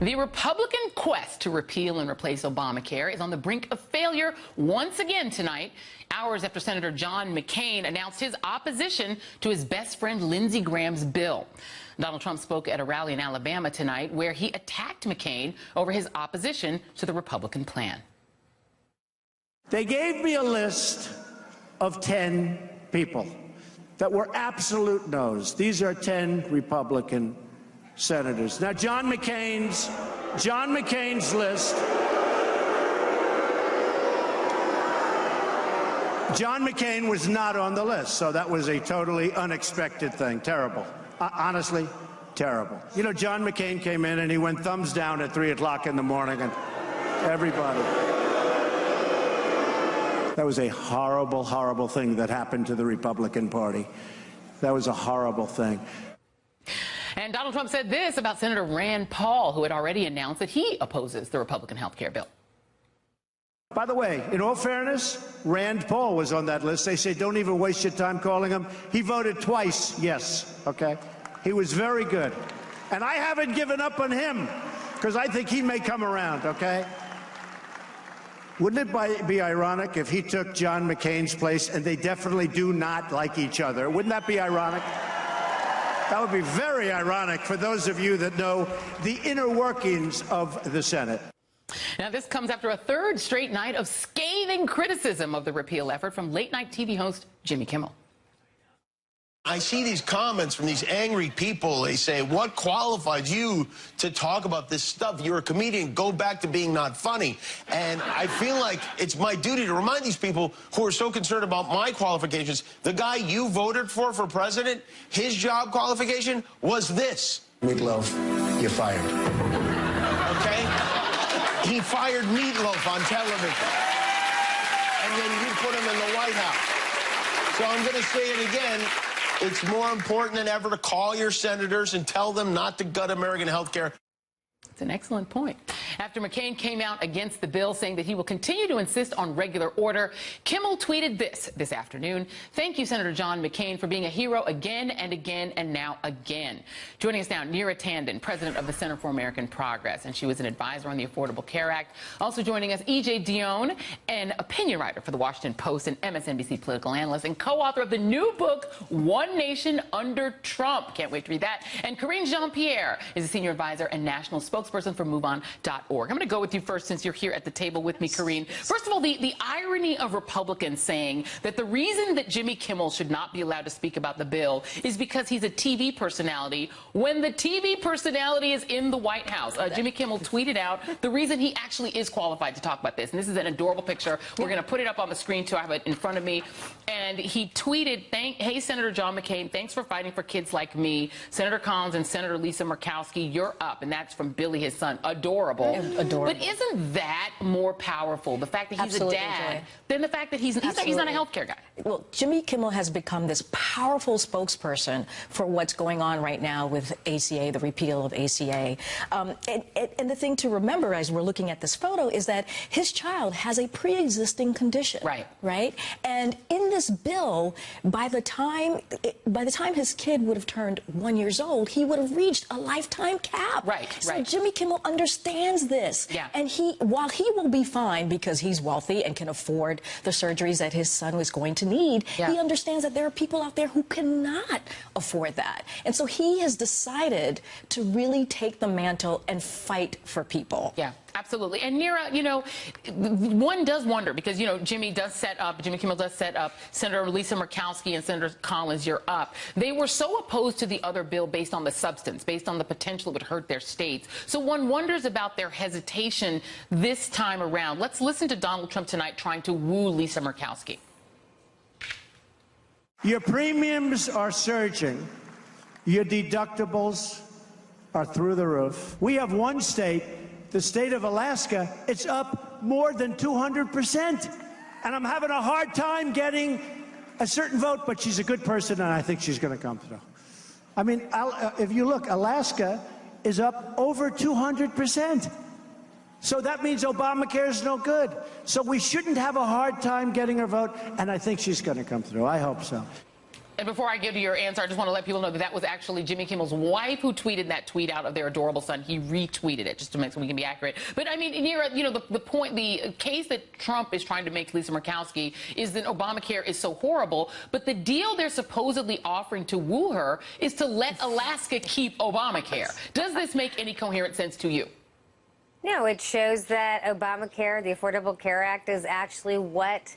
The Republican quest to repeal and replace Obamacare is on the brink of failure once again tonight, hours after Senator John McCain announced his opposition to his best friend Lindsey Graham's bill. Donald Trump spoke at a rally in Alabama tonight where he attacked McCain over his opposition to the Republican plan. They gave me a list of 10 people that were absolute no's. These are 10 Republican senators. Now, John McCain's list. John McCain was not on the list, so that was a totally unexpected thing. Terrible. Honestly, terrible. You know, John McCain came in and he went thumbs down at 3 o'clock in the morning, and everybody. That was a horrible, horrible thing that happened to the Republican Party. That was a horrible thing. And Donald Trump said this about Senator Rand Paul, who had already announced that he opposes the Republican health care bill. By the way, in all fairness, Rand Paul was on that list. They say don't even waste your time calling him. He voted twice yes, okay? He was very good. And I haven't given up on him because I think he may come around, okay? Wouldn't it be ironic if he took John McCain's place, and they definitely do not like each other? Wouldn't that be ironic? That would be very ironic for those of you that know the inner workings of the Senate. Now, this comes after a third straight night of scathing criticism of the repeal effort from late-night TV host Jimmy Kimmel. I see these comments from these angry people. They say, what qualifies you to talk about this stuff? You're a comedian. Go back to being not funny. And I feel like it's my duty to remind these people who are so concerned about my qualifications. The guy you voted for president, his job qualification was this. Meatloaf, you're fired. Okay? He fired Meatloaf on television. And then you put him in the White House. So I'm going to say it again. It's more important than ever to call your senators and tell them not to gut American health care. It's an excellent point. After McCain came out against the bill, saying that he will continue to insist on regular order, Kimmel tweeted this afternoon. Thank you, Senator John McCain, for being a hero again and again and now again. Joining us now, Neera Tanden, president of the Center for American Progress, and she was an advisor on the Affordable Care Act. Also joining us, Dionne, an opinion writer for The Washington Post and MSNBC political analyst and co-author of the new book, One Nation Under Trump. Can't wait to read that. And Karine Jean Pierre is a senior advisor and national spokesperson for MoveOn.org. I'm going to go with you first since you're here at the table with me, Karine. First of all, the irony of Republicans saying that the reason that Jimmy Kimmel should not be allowed to speak about the bill is because he's a TV personality when the TV personality is in the White House. Jimmy Kimmel tweeted out the reason he actually is qualified to talk about this. And this is an adorable picture. We're going to put it up on the screen, too. I have it in front of me. And he tweeted, hey, Senator John McCain, thanks for fighting for kids like me. Senator Collins and Senator Lisa Murkowski, you're up. And that's from Billy, his son. Adorable. Adorable. But isn't that more powerful, the fact that he's Absolutely, a dad, Joy. than the fact that he's not a healthcare guy? Well, Jimmy Kimmel has become this powerful spokesperson for what's going on right now with ACA, the repeal of ACA. And the thing to remember as we're looking at this photo is that his child has a pre-existing condition. Right? And in this bill, by the time his kid would have turned 1 year old, he would have reached a lifetime cap. So Jimmy Kimmel understands this. And while he will be fine because he's wealthy and can afford the surgeries that his son was going to need, he understands that there are people out there who cannot afford that. And so he has decided to really take the mantle and fight for people. Yeah. Absolutely. And Neera, you know, one does wonder because, you know, Jimmy Kimmel does set up Senator Lisa Murkowski and Senator Collins, you're up. They were so opposed to the other bill based on the substance, based on the potential it would hurt their states. So one wonders about their hesitation this time around. Let's listen to Donald Trump tonight trying to woo Lisa Murkowski. Your premiums are surging. Your deductibles are through the roof. We have one state, the state of Alaska, it's up more than 200%. And I'm having a hard time getting a certain vote, but she's a good person, and I think she's going to come through. I mean, if you look, Alaska is up over 200%. So that means Obamacare is no good. So we shouldn't have a hard time getting her vote, and I think she's going to come through. I hope so. And before I give you your answer, I just want to let people know that that was actually Jimmy Kimmel's wife who tweeted that tweet out of their adorable son. He retweeted it just to make sure we can be accurate. But I mean, Neera, you know, the case that Trump is trying to make to Lisa Murkowski is that Obamacare is so horrible, but the deal they're supposedly offering to woo her is to let Alaska keep Obamacare. Does this make any coherent sense to you? No, it shows that Obamacare, the Affordable Care Act, is actually what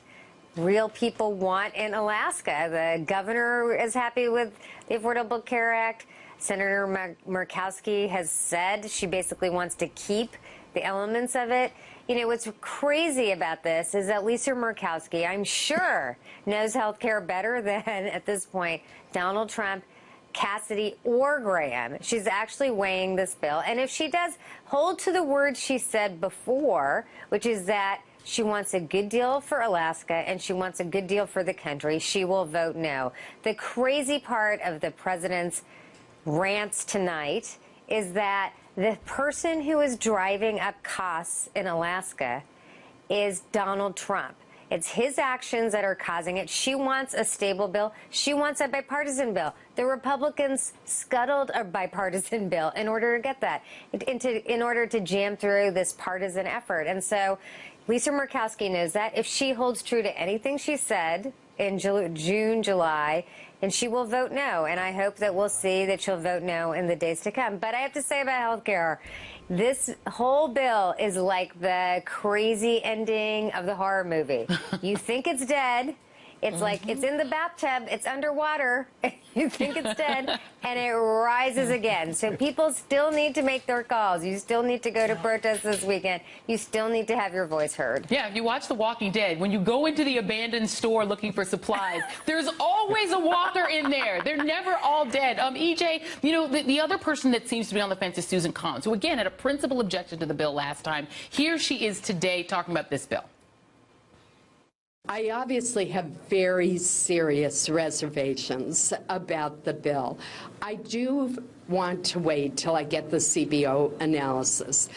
real people want in Alaska. The governor is happy with the Affordable Care Act. Senator Murkowski has said she basically wants to keep the elements of it. You know, what's crazy about this is that Lisa Murkowski, I'm sure, knows health care better than, at this point, Donald Trump, Cassidy, or Graham. She's actually weighing this bill. And if she does hold to the words she said before, which is that she wants a good deal for Alaska and she wants a good deal for the country, she will vote no. The crazy part of the president's rants tonight is that the person who is driving up costs in Alaska is Donald Trump. It's his actions that are causing it. She wants a stable bill. She wants a bipartisan bill. The Republicans scuttled a bipartisan bill in order to get that, in order to jam through this partisan effort. And so Lisa Murkowski knows that. If she holds true to anything she said in June, July, and she will vote no. And I hope that we'll see that she'll vote no in the days to come. But I have to say about health care, this whole bill is like the crazy ending of the horror movie. You think it's dead. It's like it's in the bathtub. It's underwater. You think it's dead, and it rises again. So people still need to make their calls. You still need to go to protests this weekend. You still need to have your voice heard. Yeah, if you watch The Walking Dead, when you go into the abandoned store looking for supplies, there's always a walker in there. They're never all dead. EJ, you know, the other person that seems to be on the fence is Susan Collins, who, again, had a principal objection to the bill last time. Here she is today talking about this bill. I obviously have very serious reservations about the bill. I do want to wait till I get the CBO analysis.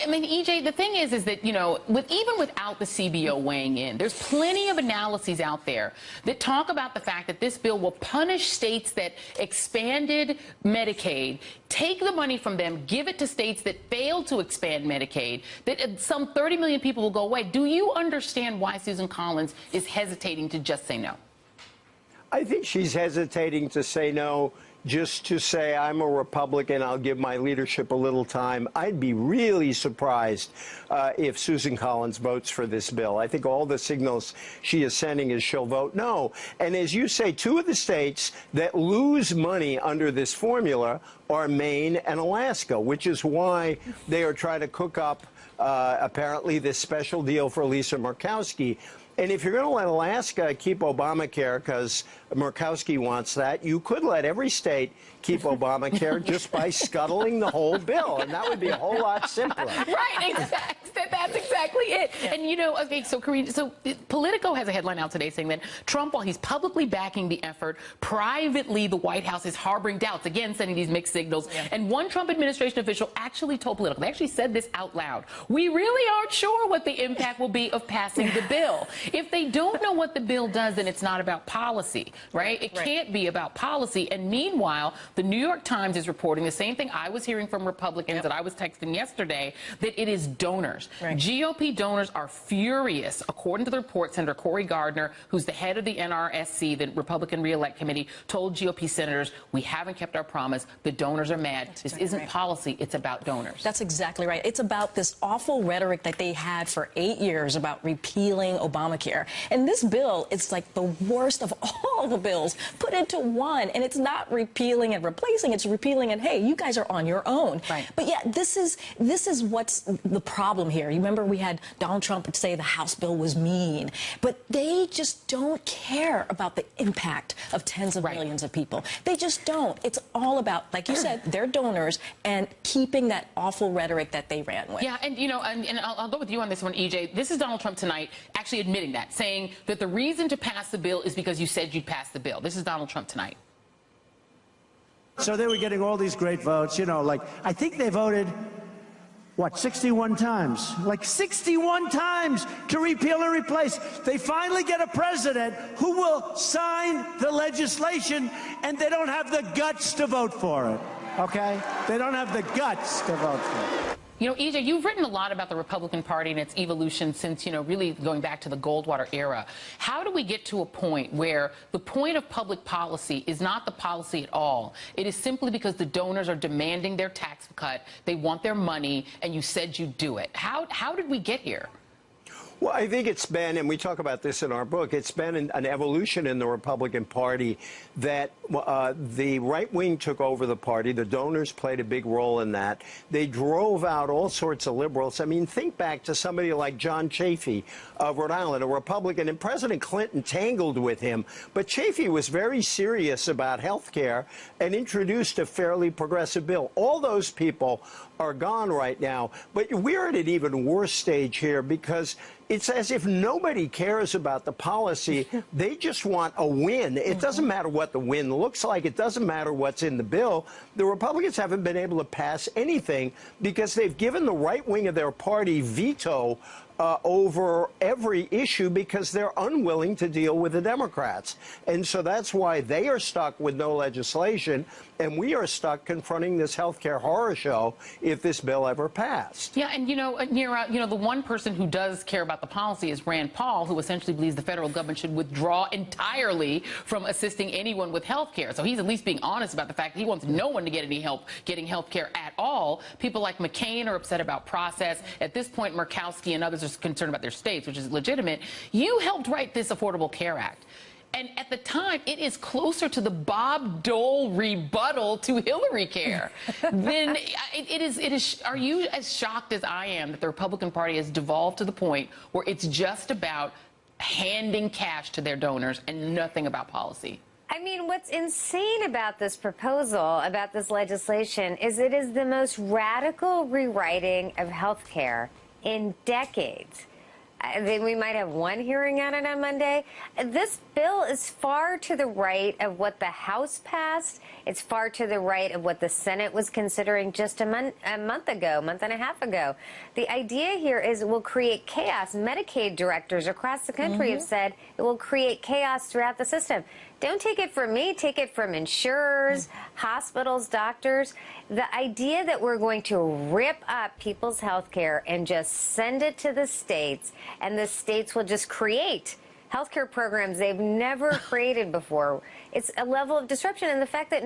I mean, EJ, the thing is that, you know, even without the CBO weighing in, there's plenty of analyses out there that talk about the fact that this bill will punish states that expanded Medicaid, take the money from them, give it to states that failed to expand Medicaid, that some 30 million people will go away. Do you understand why Susan Collins is hesitating to just say no? I think she's hesitating to say no just to say, I'm a Republican, I'll give my leadership a little time. I'd be really surprised if Susan Collins votes for this bill. I think all the signals she is sending is she'll vote no. And as you say, two of the states that lose money under this formula are Maine and Alaska, which is why they are trying to cook up, apparently, this special deal for Lisa Murkowski. And if you're going to let Alaska keep Obamacare because Murkowski wants that, you could let every state keep Obamacare just by scuttling the whole bill, and that would be a whole lot simpler. Right, exactly. That's exactly it. Yeah. And, you know, okay, so, Karine, so Politico has a headline out today saying that Trump, while he's publicly backing the effort, privately the White House is harboring doubts, again, sending these mixed signals. Yeah. And one Trump administration official actually told Politico, they actually said this out loud, we really aren't sure what the impact will be of passing the bill. If they don't know what the bill does, then it's not about policy, right? It can't be about policy. And meanwhile, the New York Times is reporting the same thing I was hearing from Republicans that I was texting yesterday, that it is donors. Right. GOP donors are furious. According to the report, Senator Cory Gardner, who's the head of the NRSC, the Republican Re-elect Committee, told GOP senators, we haven't kept our promise. The donors are mad. This isn't policy. It's about donors. That's exactly right. It's about this awful rhetoric that they had for 8 years about repealing Obamacare. And this bill is like the worst of all the bills put into one. And it's not repealing and replacing. It's repealing and, hey, you guys are on your own. Right. But yeah, this is what's the problem here. You remember we had Donald Trump say the House bill was mean. But they just don't care about the impact of tens of millions of people. They just don't. It's all about, like you said, their donors and keeping that awful rhetoric that they ran with. Yeah, and, you know, and I'll go with you on this one, EJ. This is Donald Trump tonight actually admitting that, saying that the reason to pass the bill is because you said you'd pass the bill. This is Donald Trump tonight. So they were getting all these great votes, you know, like, I think they voted what, 61 times? Like 61 times to repeal and replace. They finally get a president who will sign the legislation, and they don't have the guts to vote for it, okay? They don't have the guts to vote for it. You know, EJ, you've written a lot about the Republican Party and its evolution since, really going back to the Goldwater era. How do we get to a point where the point of public policy is not the policy at all? It is simply because the donors are demanding their tax cut, they want their money, and you said you'd do it. How did we get here? Well, I think it's been, and we talk about this in our book, it's been an evolution in the Republican Party that the right wing took over the party. The donors played a big role in that. They drove out all sorts of liberals. I mean, think back to somebody like John Chafee of Rhode Island, a Republican, and President Clinton tangled with him. But Chafee was very serious about health care and introduced a fairly progressive bill. All those people are gone right now. But we're at an even worse stage here because it's as if nobody cares about the policy. They just want a win. It doesn't matter what the win looks like. It doesn't matter what's in the bill. The Republicans haven't been able to pass anything because they've given the right wing of their party veto over every issue because they're unwilling to deal with the Democrats. And so that's why they are stuck with no legislation, and we are stuck confronting this health care horror show if this bill ever passed. Yeah, and Neera, the one person who does care about the policy is Rand Paul, who essentially believes the federal government should withdraw entirely from assisting anyone with health care. So he's at least being honest about the fact that he wants no one to get any help getting health care at all. People like McCain are upset about process. At this point, Murkowski and others are concerned about their states, which is legitimate. You helped write this Affordable Care Act. And at the time, it is closer to the Bob Dole rebuttal to Hillary Care than it is. Are you as shocked as I am that the Republican Party has devolved to the point where it's just about handing cash to their donors and nothing about policy? I mean, what's insane about this proposal, about this legislation, is it is the most radical rewriting of health care in decades. Then we might have one hearing on it on Monday. This bill is far to the right of what the House passed. It's far to the right of what the Senate was considering just a month and a half ago. The idea here is it will create chaos. Medicaid directors across the country have said it will create chaos throughout the system. Don't take it from me, take it from insurers, hospitals, doctors. The idea that we're going to rip up people's health care and just send it to the states, and the states will just create healthcare programs they've never created before. It's a level of disruption, and the fact that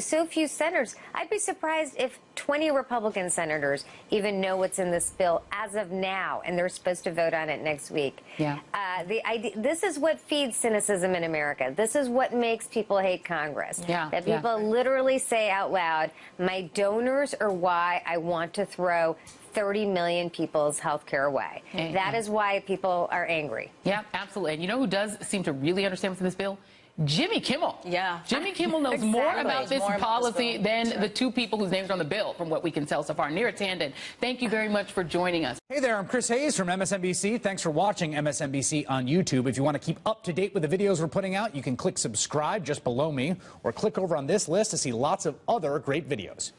so few senators, I'd be surprised if 20 Republican senators even know what's in this bill as of now, and they're supposed to vote on it next week. Yeah. This is what feeds cynicism in America. This is what makes people hate Congress. Yeah. That people literally say out loud, my donors are why I want to throw 30 million people's health care away. That is why people are angry. Yeah, absolutely. And you know who does seem to really understand what's in this bill? Jimmy Kimmel. Yeah. Jimmy Kimmel knows more about this policy than the two people whose names are on the bill, from what we can tell so far. Neera Tanden, thank you very much for joining us. Hey there, I'm Chris Hayes from MSNBC. Thanks for watching MSNBC on YouTube. If you want to keep up to date with the videos we're putting out, you can click subscribe just below me, or click over on this list to see lots of other great videos.